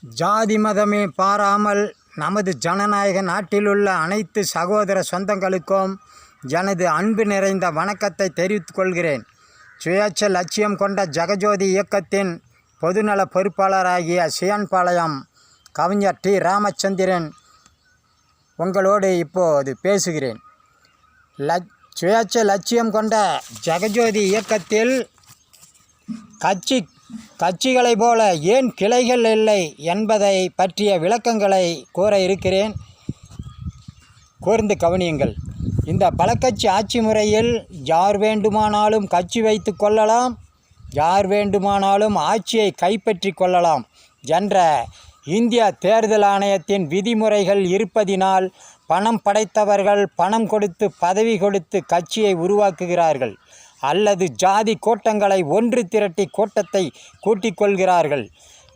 ஜாதி மதமே பாராமல் நமது ஜனநாயக நாட்டிலுள்ள அனைத்து சகோதர சொந்தங்களுக்கும் எனது அன்பு நிறைந்த வணக்கத்தை தெரிவித்துக் கொள்கிறேன். சுயேட்சை லட்சியம் கொண்ட ஜெகஜோதி இயக்கத்தின் பொதுநல பொறுப்பாளராகிய சியான்பாளையம் கவிஞர் டி. ராமச்சந்திரன் உங்களோடு இப்போது பேசுகிறேன். சுயேட்சை லட்சியம் கொண்ட ஜெகஜோதி இயக்கத்தில் கட்சிகளைப் போல ஏன் கிளைகள் இல்லை என்பதை பற்றிய விளக்கங்களை கூற இருக்கிறேன். கூர்ந்து கவனியுங்கள். இந்த பலக்கட்சி ஆட்சி முறையில் யார் வேண்டுமானாலும் கட்சி வைத்து கொள்ளலாம், யார் வேண்டுமானாலும் ஆட்சியை கைப்பற்றி கொள்ளலாம் என்ற இந்திய தேர்தல் ஆணையத்தின் விதிமுறைகள் இருப்பதினால் பணம் படைத்தவர்கள் பணம் கொடுத்து பதவி கொடுத்து கட்சியை உருவாக்குகிறார்கள், அல்லது ஜாதி கோட்டங்களை ஒன்று திரட்டி கோட்டத்தை கூட்டிக் கொள்கிறார்கள்.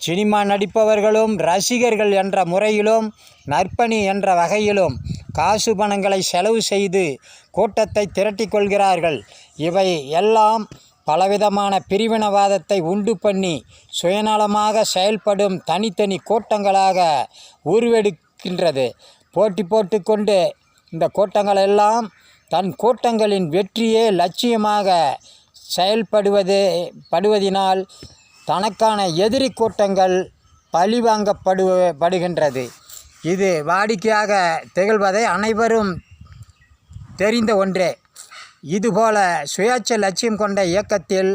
சினிமா நடிப்பவர்களும் ரசிகர்கள் என்ற முறையிலும் நற்பணி என்ற வகையிலும் காசு பணங்களை செலவு செய்து கோட்டத்தை திரட்டி கொள்கிறார்கள். இவை எல்லாம் பலவிதமான பிரிவினவாதத்தை உண்டு பண்ணி சுயநலமாக செயல்படும் தனித்தனி கோட்டங்களாக உருவெடுக்கின்றது. போட்டி போட்டுக்கொண்டு இந்த கோட்டங்களெல்லாம் தன் கோட்டங்களின் வெற்றியே லட்சியமாக செயல்படுவதினால் தனக்கான எதிரி கோட்டங்கள் பழிவாங்கப்படுகின்றது. இது வாடிக்கையாக திகழ்வதை அனைவரும் தெரிந்த ஒன்றே. இதுபோல சுயேட்சை லட்சியம் கொண்ட இயக்கத்தில்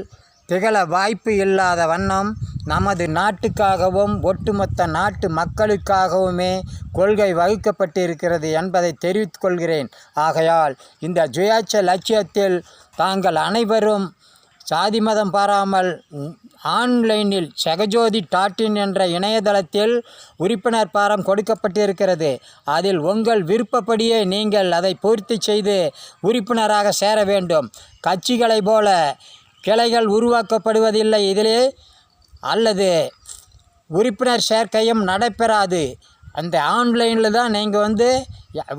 திகழ வாய்ப்பு இல்லாத வண்ணம் நமது நாட்டுக்காகவும் ஒட்டுமொத்த நாட்டு மக்களுக்காகவுமே கொள்கை வகுக்கப்பட்டிருக்கிறது என்பதை தெரிவித்துக் கொள்கிறேன். ஆகையால் இந்த சுயேட்சை லட்சியத்தில் தாங்கள் அனைவரும் சாதி மதம் பாராமல் ஆன்லைனில் ஜெகஜோதி.in என்ற இணையதளத்தில் உறுப்பினர் பாரம் கொடுக்கப்பட்டிருக்கிறது. அதில் உங்கள் விருப்பப்படியே நீங்கள் அதை பூர்த்தி செய்து உறுப்பினராக சேர வேண்டும். கட்சிகளைப் போல கிளைகள் உருவாக்கப்படுவதில்லை இதிலே, அல்லது உறுப்பினர் சேர்க்கையும் நடைபெறாது. அந்த ஆன்லைனில் தான் நீங்கள்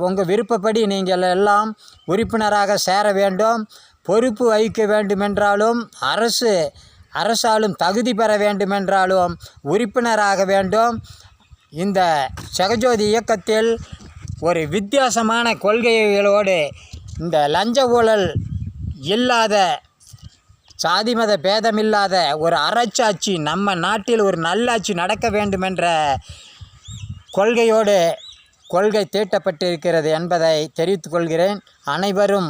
உங்கள் விருப்பப்படி நீங்கள் எல்லாம் உறுப்பினராக சேர வேண்டும். பொறுப்பு வகிக்க வேண்டுமென்றாலும் அரசாலும் தகுதி பெற வேண்டுமென்றாலும் உறுப்பினராக வேண்டும். இந்த ஜெகஜோதி இயக்கத்தில் ஒரு வித்தியாசமான கொள்கைகளோடு இந்த லஞ்ச ஊழல் இல்லாத, சாதி மத பேதமில்லாத ஒரு அறச்சாட்சி, நம்ம நாட்டில் ஒரு நல்லாட்சி நடக்க வேண்டுமென்ற கொள்கை தீட்டப்பட்டிருக்கிறது என்பதை தெரிவித்துக் கொள்கிறேன். அனைவரும்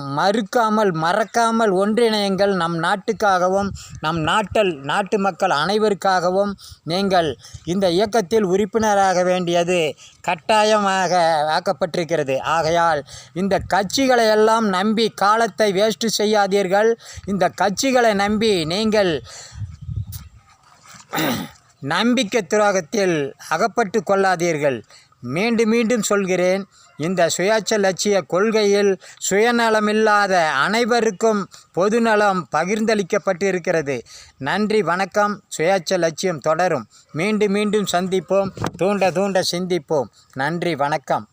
மறக்காமல் ஒன்றிணையுங்கள். நம் நாட்டுக்காகவும் நாட்டு மக்கள் அனைவருக்காகவும் நீங்கள் இந்த இயக்கத்தில் உறுப்பினராக வேண்டியது கட்டாயமாக ஆக்கப்பட்டிருக்கிறது. ஆகையால் இந்த கட்சிகளை எல்லாம் நம்பி காலத்தை வேஸ்ட் செய்யாதீர்கள். இந்த கட்சிகளை நம்பி நீங்கள் நம்பிக்கை துரோகத்தில் அகப்பட்டு கொள்ளாதீர்கள். மீண்டும் சொல்கிறேன், இந்த சுயேட்சை லட்சிய கொள்கையில் சுயநலமில்லாத அனைவருக்கும் பொதுநலம் பகிர்ந்தளிக்கப்பட்டிருக்கிறது. நன்றி, வணக்கம். சுயேட்சை லட்சியம் தொடரும். மீண்டும் சந்திப்போம். தூண்ட சிந்திப்போம். நன்றி, வணக்கம்.